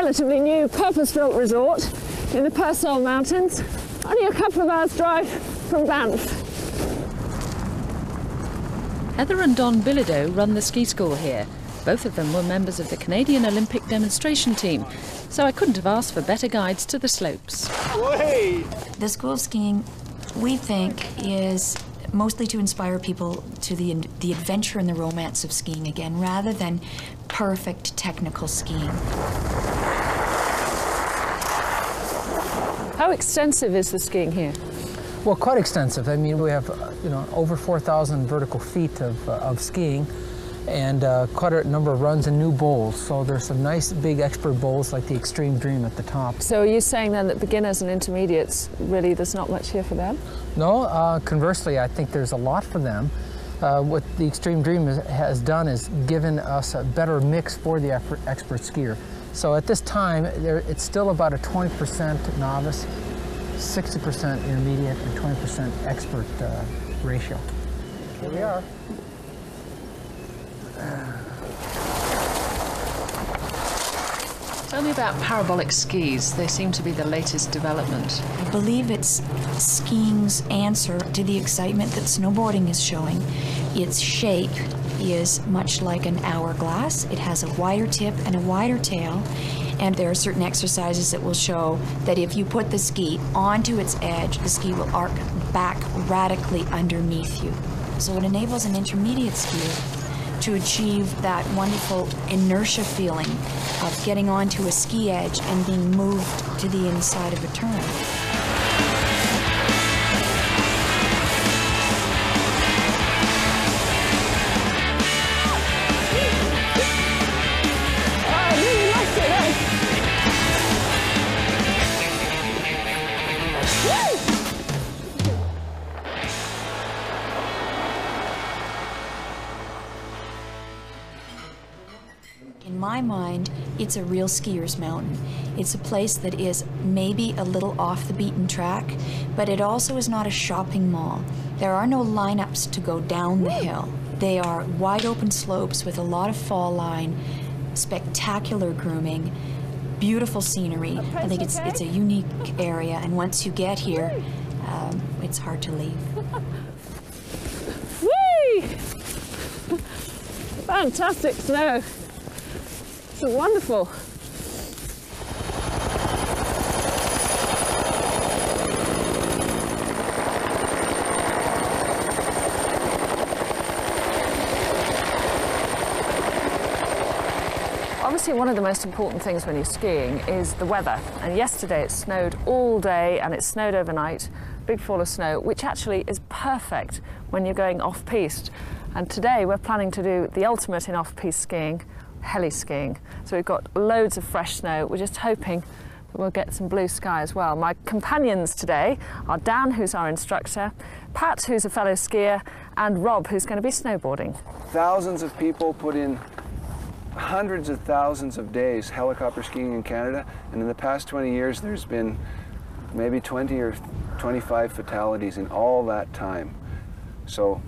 relatively new purpose-built resort in the Purcell Mountains, only a couple of hours' drive from Banff. Heather and Don Bilodeau run the ski school here. Both of them were members of the Canadian Olympic demonstration team, so I couldn't have asked for better guides to the slopes. The School of Skiing, we think, is mostly to inspire people to the adventure and the romance of skiing again, rather than perfect technical skiing. How extensive is the skiing here? Well, quite extensive. I mean, we have over 4,000 vertical feet of skiing, and quite a number of runs and new bowls. So there's some nice big expert bowls like the Extreme Dream at the top. So are you saying then that beginners and intermediates, really there's not much here for them? No, conversely, I think there's a lot for them. What the Extreme Dream has done is given us a better mix for the expert skier. So at this time, it's still about a 20% novice, 60% intermediate, and 20% expert ratio. Here we are. Tell me about parabolic skis. They seem to be the latest development. I believe it's skiing's answer to the excitement that snowboarding is showing. Its shape is much like an hourglass. It has a wider tip and a wider tail, and there are certain exercises that will show that if you put the ski onto its edge, the ski will arc back radically underneath you. So it enables an intermediate skier to achieve that wonderful inertia feeling of getting onto a ski edge and being moved to the inside of a turn. In my mind, it's a real skier's mountain. It's a place that is maybe a little off the beaten track, but it also is not a shopping mall. There are no lineups to go down the hill. They are wide open slopes with a lot of fall line, spectacular grooming, beautiful scenery. I think it's a unique area, and once you get here, it's hard to leave. Whee! Fantastic snow. It's wonderful. Obviously, one of the most important things when you're skiing is the weather. And yesterday it snowed all day and it snowed overnight, big fall of snow, which actually is perfect when you're going off-piste. And today we're planning to do the ultimate in off-piste skiing, heli skiing. So we've got loads of fresh snow. We're just hoping that we'll get some blue sky as well. My companions today are Dan, who's our instructor, Pat, who's a fellow skier, and Rob, who's going to be snowboarding. Thousands of people put in hundreds of thousands of days helicopter skiing in Canada, and in the past 20 years there's been maybe 20 or 25 fatalities in all that time. So,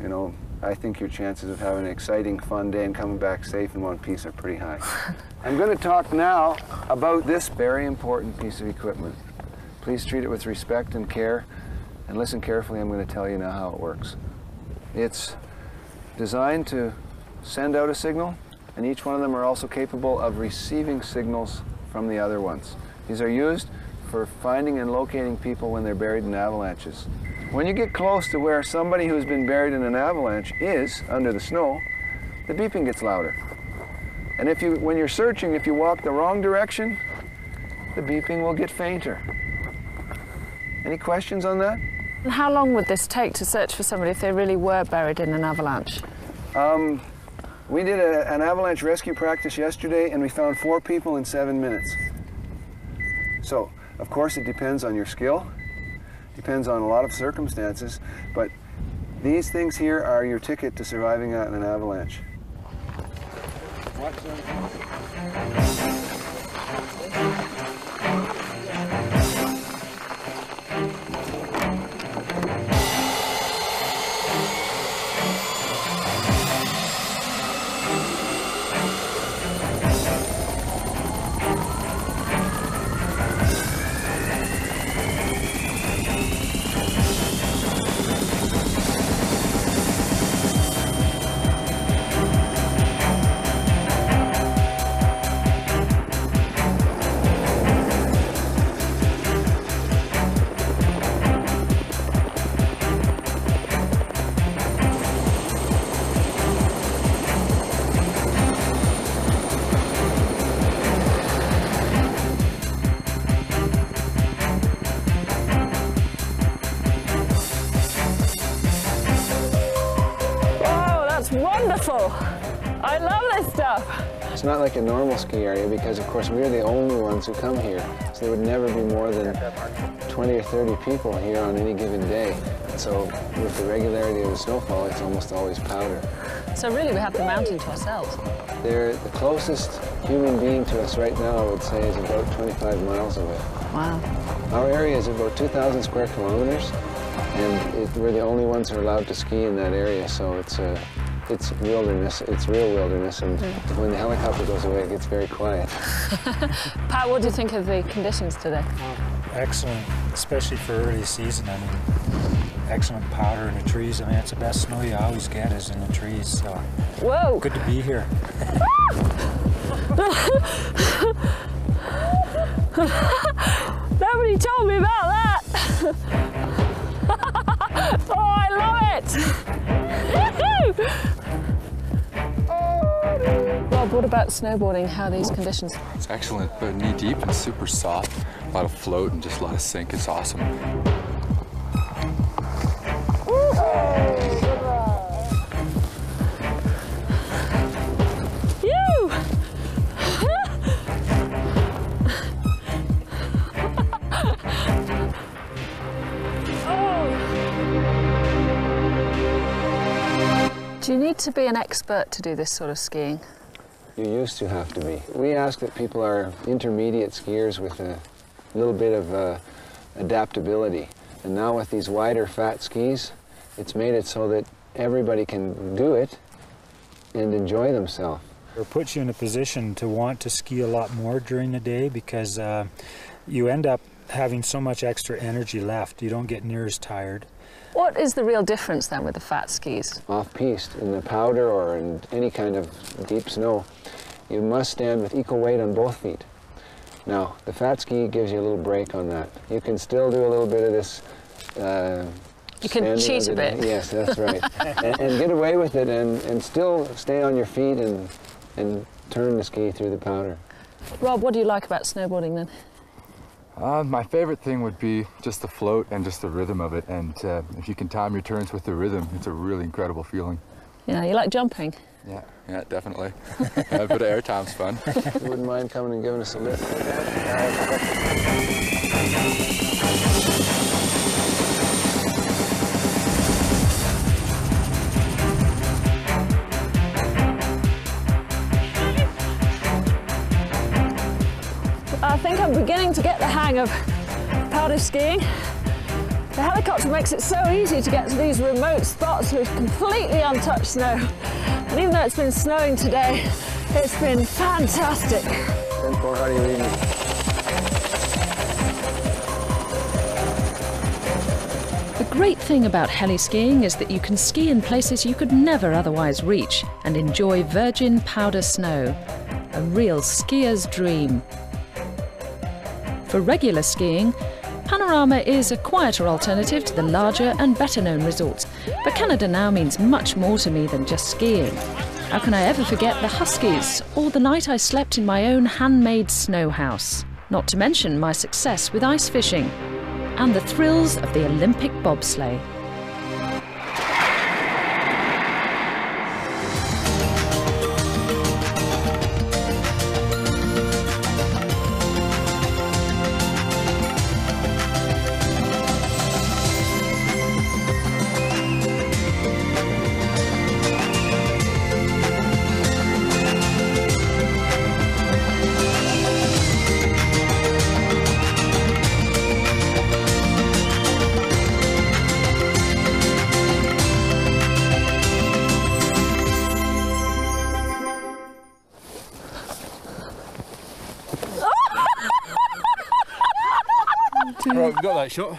you know, I think your chances of having an exciting, fun day and coming back safe in one piece are pretty high. I'm going to talk now about this very important piece of equipment. Please treat it with respect and care, and listen carefully. I'm going to tell you now how it works. It's designed to send out a signal, and each one of them are also capable of receiving signals from the other ones. These are used for finding and locating people when they're buried in avalanches. When you get close to where somebody who's been buried in an avalanche is, under the snow, the beeping gets louder. And when you're searching, if you walk the wrong direction, the beeping will get fainter. Any questions on that? And how long would this take to search for somebody if they really were buried in an avalanche? We did an avalanche rescue practice yesterday, and we found 4 people in 7 minutes. So, of course, it depends on your skill. Depends on a lot of circumstances, but these things here are your ticket to surviving in an avalanche. Watch them. beautiful. I love this stuff. It's not like a normal ski area because, of course, we're the only ones who come here. So there would never be more than 20 or 30 people here on any given day. So with the regularity of the snowfall, it's almost always powder. So really we have the mountain to ourselves. They're the closest human being to us right now, I would say, is about 25 miles away. Wow. Our area is about 2,000 square kilometers, and we're the only ones who are allowed to ski in that area, so it's wilderness, it's real wilderness, and when the helicopter goes away, it gets very quiet. Pat, what do you think of the conditions today? Excellent, especially for early season. I mean, excellent powder in the trees. I mean, that's the best snow you always get is in the trees, so. Whoa! Good to be here. Nobody told me about that! Oh, I love it! Rob, what about snowboarding? How are these conditions? It's excellent, but knee deep and super soft. A lot of float and just a lot of sink. It's awesome. Do you need to be an expert to do this sort of skiing? You used to have to be. We ask that people are intermediate skiers with a little bit of adaptability. And now with these wider, fat skis, it's made it so that everybody can do it and enjoy themselves. It puts you in a position to want to ski a lot more during the day because you end up having so much extra energy left. You don't get near as tired. What is the real difference then with the fat skis? Off-piste, in the powder or in any kind of deep snow, you must stand with equal weight on both feet. Now, the fat ski gives you a little break on that. You can still do a little bit of this you can cheat a bit. Yes, that's right. and get away with it and still stay on your feet and turn the ski through the powder. Rob, what do you like about snowboarding then? My favorite thing would be just the float and just the rhythm of it. And if you can time your turns with the rhythm, it's a really incredible feeling. Yeah, you like jumping? Yeah, definitely. A bit of air time's fun. You wouldn't mind coming and giving us a lift? I think I'm beginning to get the hang of powder skiing. The helicopter makes it so easy to get to these remote spots with completely untouched snow. And even though it's been snowing today, it's been fantastic. 10-4, how do you read me? The great thing about heli skiing is that you can ski in places you could never otherwise reach and enjoy virgin powder snow. A real skier's dream. For regular skiing, Panorama is a quieter alternative to the larger and better-known resorts, but Canada now means much more to me than just skiing. How can I ever forget the Huskies, or the night I slept in my own handmade snow house? Not to mention my success with ice fishing, and the thrills of the Olympic bobsleigh. Right, we've got that shot.